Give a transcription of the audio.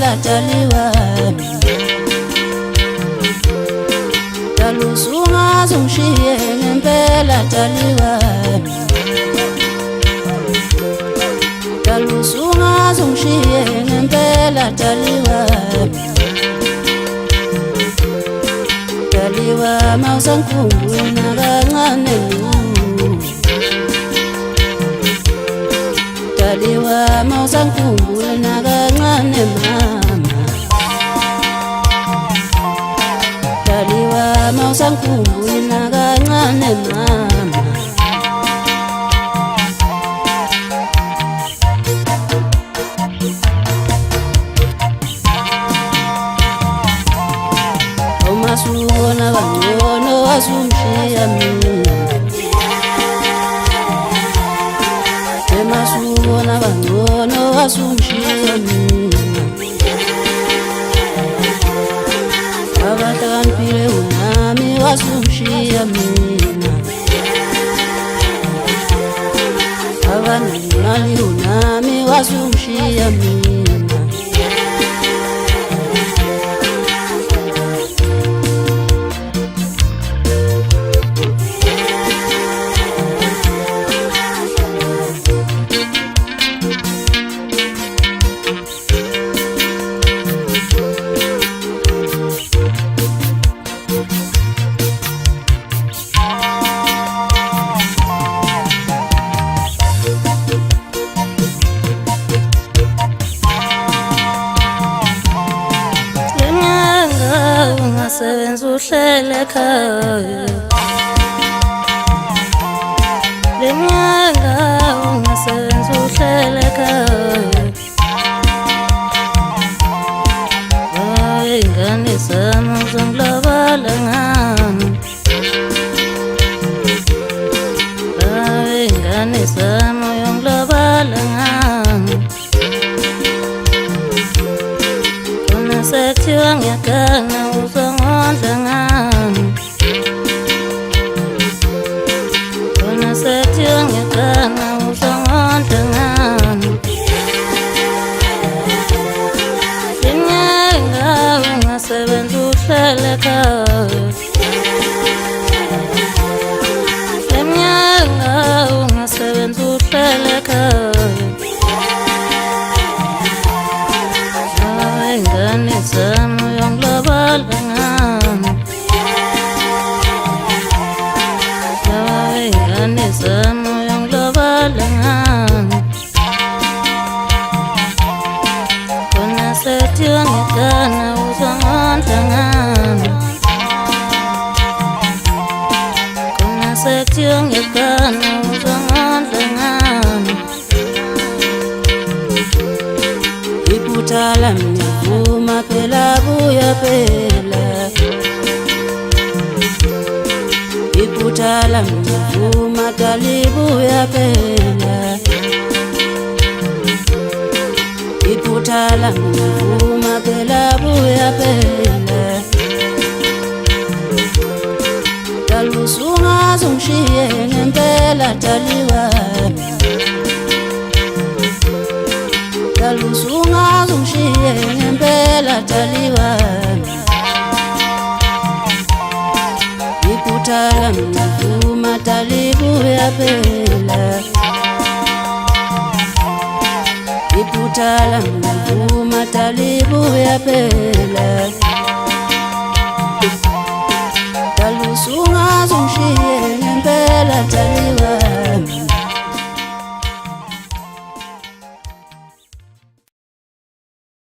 ngempela daliwa dalusungaze ungishiye ngempela daliwa dalusungaze ungishiye ngempela daliwa daliwa mawusankhumbula kancane daliwa mawusankhumbula kancane mama daliwa mawusankhumbula kancane mama Masubona bangcono wasumshiya mina Masubona bangcono wasumshiya mina Abathanpile unami wasumshiya mina Abanemali unami wasumshiya mina Sebenza uhlele ekhaya Lenyanga ungasebenza uhlele ekhaya Ingane zami uzongilabala ngami Ingane zami uyongilabala ngami Kona sekuthiwa ngiyagana uzongondla ngami Kona sekuthiwa ngiyagana uzongondla ngami Lenyanga ungasebenza uhlele ekhaya Lenyanga ungasebenza uhlele ekhaya Ingane zami uyongilabala ngami Ingane zami uyongilabala ngami Kona sekuthiwa ngiyagana uzongondla ngami Kona sekuthiwa ngiyagana uzongondla ngami Iphutha lami ngiyavuma phela buya phela Iphutha lami ngiyavuma dalibuya phela Iphutha lami ngiyavuma phela buya phela Dalusungaze ungishiye ngempela daliwa Dalusungaze ungishiye ngempela daliwa Iphutha lami ngiyavuma dalibuya phela Iphutha lami ngiyavuma dalibuya phela Dalusungaze ungishiye ngempela